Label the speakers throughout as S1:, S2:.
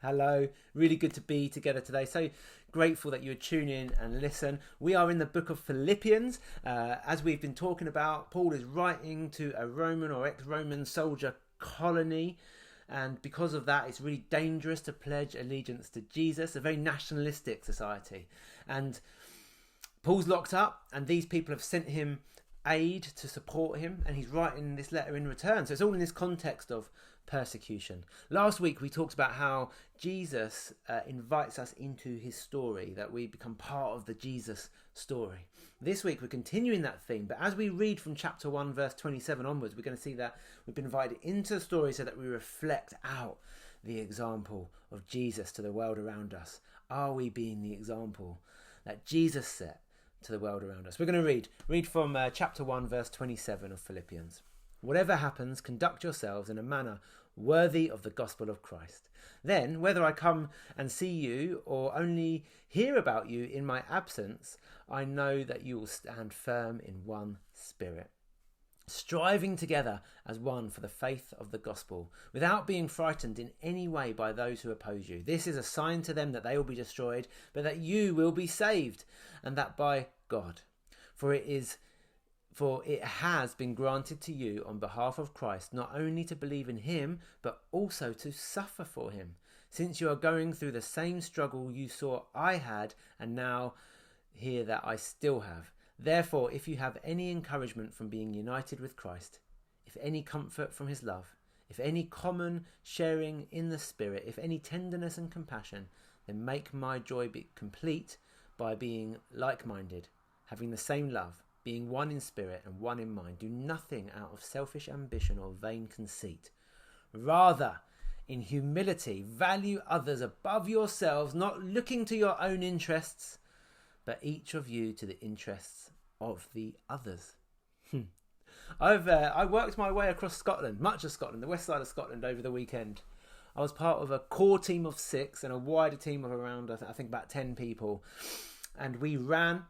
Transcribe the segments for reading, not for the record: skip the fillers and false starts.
S1: Hello, really good to be together today. So grateful that you tune in and listen. We are in the book of Philippians. As we've been talking about, Paul is writing to a Roman or ex-Roman soldier colony. And because of that, it's really dangerous to pledge allegiance to Jesus, a very nationalistic society. And Paul's locked up, and these people have sent him aid to support him, and he's writing this letter in return. So it's all in this context of persecution. Last week we talked about how Jesus invites us into his story, that we become part of the Jesus story. This week we're continuing that theme, but as we read from chapter 1 verse 27 onwards, we're going to see that we've been invited into the story so that we reflect out the example of Jesus to the world around us. Are we being the example that Jesus set to the world around us? We're going to read from chapter 1 verse 27 of Philippians. Whatever happens, conduct yourselves in a manner worthy of the gospel of Christ. Then, whether I come and see you or only hear about you in my absence, I know that you will stand firm in one spirit, striving together as one for the faith of the gospel, without being frightened in any way by those who oppose you. This is a sign to them that they will be destroyed, but that you will be saved, and that by God. For it has been granted to you on behalf of Christ not only to believe in him, but also to suffer for him, since you are going through the same struggle you saw I had and now hear that I still have. Therefore, if you have any encouragement from being united with Christ, if any comfort from his love, if any common sharing in the Spirit, if any tenderness and compassion, then make my joy be complete by being like-minded, having the same love, being one in spirit and one in mind. Do nothing out of selfish ambition or vain conceit. Rather, in humility, value others above yourselves, not looking to your own interests, but each of you to the interests of the others. I worked my way across Scotland, much of Scotland, the west side of Scotland over the weekend. I was part of a core team of 6 and a wider team of around, I think about 10 people. And we ran.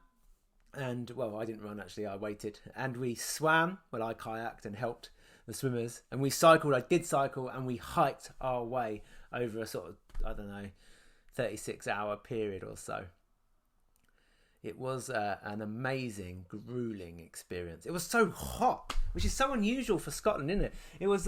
S1: And, well, I didn't run actually, I waited. And we swam, well, I kayaked and helped the swimmers. And we cycled, I did cycle, and we hiked our way over a sort of, 36-hour period or so. It was an amazing, grueling experience. It was so hot, which is so unusual for Scotland, isn't it? It was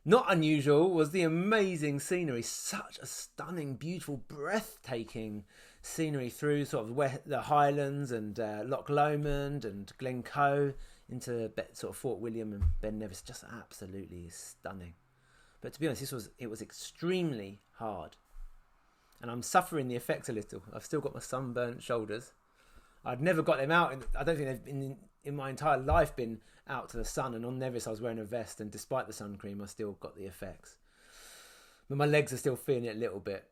S1: not unusual, was the amazing scenery. Such a stunning, beautiful, breathtaking scenery through sort of the Highlands and Loch Lomond and Glencoe into sort of Fort William and Ben Nevis. Just absolutely stunning. But to be honest, it was extremely hard. And I'm suffering the effects a little. I've still got my sunburnt shoulders. I'd never got them out. I don't think they've been in my entire life been out to the sun. And on Nevis, I was wearing a vest. And despite the sun cream, I still got the effects. But my legs are still feeling it a little bit.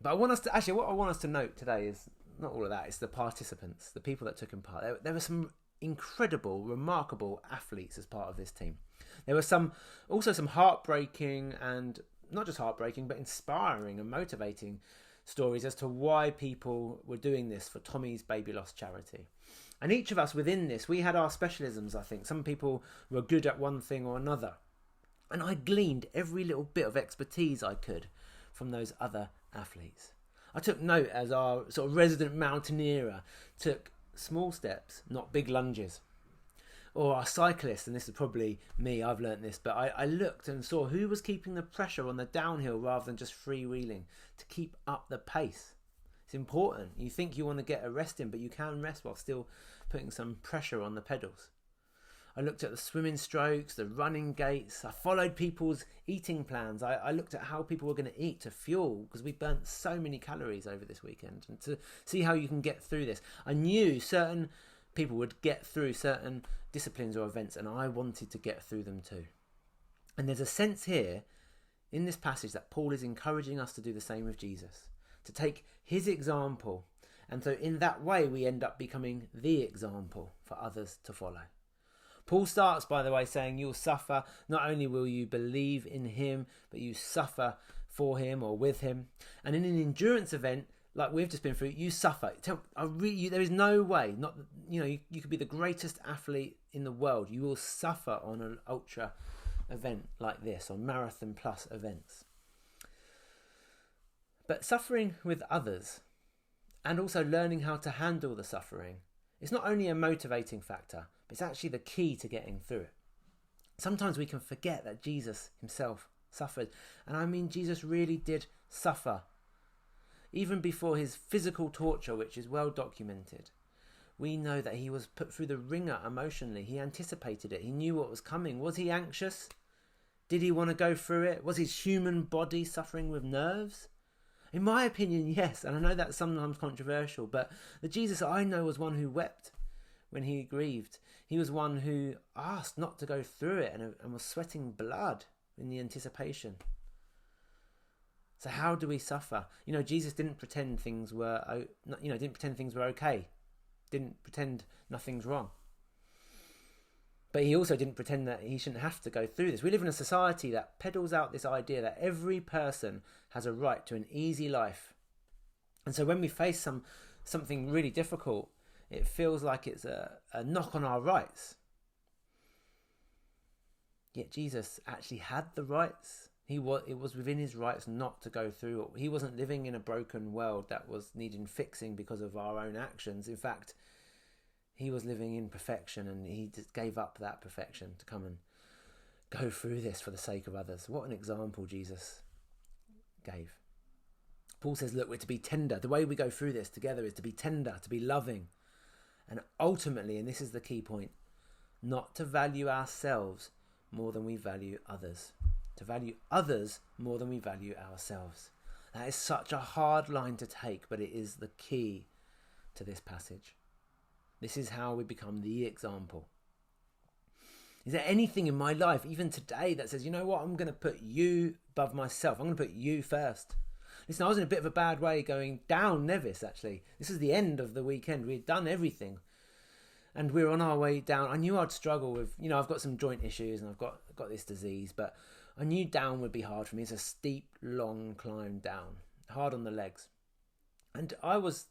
S1: But what I want us to note today is not all of that. It's the participants, the people that took in part. There were some incredible, remarkable athletes as part of this team. There were also some heartbreaking and not just heartbreaking, but inspiring and motivating stories as to why people were doing this for Tommy's Baby Loss charity. And each of us within this, we had our specialisms, I think. Some people were good at one thing or another. And I gleaned every little bit of expertise I could from those other athletes. I took note as our sort of resident mountaineer took small steps, not big lunges. Or our cyclist, and this is probably me, I've learnt this, but I looked and saw who was keeping the pressure on the downhill rather than just freewheeling to keep up the pace. It's important. You think you want to get a rest in, but you can rest while still putting some pressure on the pedals. I looked at the swimming strokes, the running gaits. I followed people's eating plans. I looked at how people were going to eat to fuel, because we burnt so many calories over this weekend, and to see how you can get through this. I knew certain people would get through certain disciplines or events, and I wanted to get through them too. And there's a sense here in this passage that Paul is encouraging us to do the same with Jesus, to take his example, and so in that way we end up becoming the example for others to follow. Paul starts, by the way, saying you'll suffer. Not only will you believe in him, but you suffer for him or with him. And in an endurance event, like we've just been through, you suffer. There is no way, you could be the greatest athlete in the world. You will suffer on an ultra event like this, on marathon plus events. But suffering with others and also learning how to handle the suffering is not only a motivating factor, but it's actually the key to getting through it. Sometimes we can forget that Jesus himself suffered. And I mean, Jesus really did suffer. Even before his physical torture, which is well documented, we know that he was put through the ringer emotionally. He anticipated it. He knew what was coming. Was he anxious? Did he want to go through it? Was his human body suffering with nerves? In my opinion, yes. And I know that's sometimes controversial, but the Jesus I know was one who wept when he grieved. He was one who asked not to go through it and was sweating blood in the anticipation. So how do we suffer? Jesus didn't pretend things were, okay. Didn't pretend nothing's wrong. But he also didn't pretend that he shouldn't have to go through this. We live in a society that peddles out this idea that every person has a right to an easy life. And so when we face something really difficult, it feels like it's a knock on our rights. Yet Jesus actually had the rights. It was within his rights not to go through it. He wasn't living in a broken world that was needing fixing because of our own actions. In fact, he was living in perfection, and he just gave up that perfection to come and go through this for the sake of others. What an example Jesus gave. Paul says, look, we're to be tender. The way we go through this together is to be tender, to be loving. And ultimately, and this is the key point, not to value ourselves more than we value others. To value others more than we value ourselves. That is such a hard line to take, but it is the key to this passage. This is how we become the example. Is there anything in my life, even today, that says, you know what, I'm going to put you above myself. I'm going to put you first. Listen, I was in a bit of a bad way going down Nevis, actually. This is the end of the weekend. We had done everything. And we were on our way down. I knew I'd struggle with, I've got some joint issues and I've got this disease, but I knew down would be hard for me. It's a steep, long climb down, hard on the legs. And I was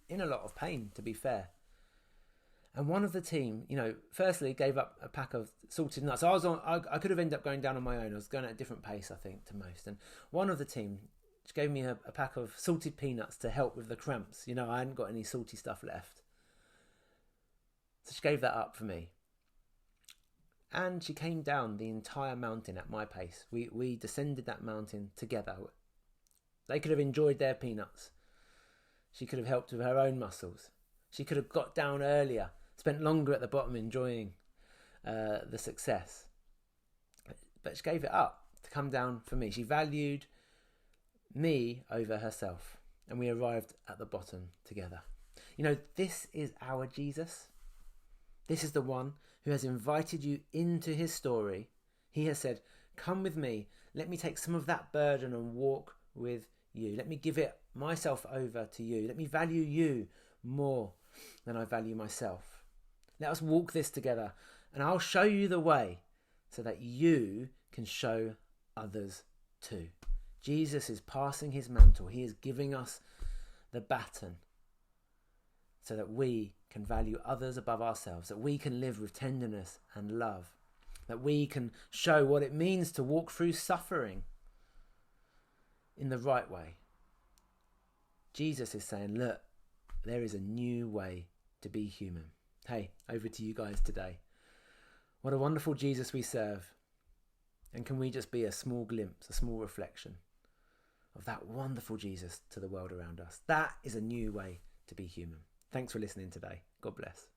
S1: in a lot of pain, to be fair. And one of the team, firstly gave up a pack of salted nuts. So I could have ended up going down on my own. I was going at a different pace, I think, to most. And one of the team gave me a pack of salted peanuts to help with the cramps. I hadn't got any salty stuff left. So she gave that up for me. And she came down the entire mountain at my pace. We descended that mountain together. They could have enjoyed their peanuts. She could have helped with her own muscles. She could have got down earlier, spent longer at the bottom enjoying the success. But she gave it up to come down for me. She valued me over herself. And we arrived at the bottom together. This is our Jesus. This is the one who has invited you into his story. He has said, come with me. Let me take some of that burden and walk with you. Let me give it myself over to you. Let me value you more than I value myself. Let us walk this together, and I'll show you the way so that you can show others too. Jesus is passing his mantle. He is giving us the baton so that we can value others above ourselves, that we can live with tenderness and love, that we can show what it means to walk through suffering in the right way. Jesus is saying, look, there is a new way to be human. Hey, over to you guys today. What a wonderful Jesus we serve. And can we just be a small glimpse, a small reflection of that wonderful Jesus to the world around us? That is a new way to be human. Thanks for listening today. God bless.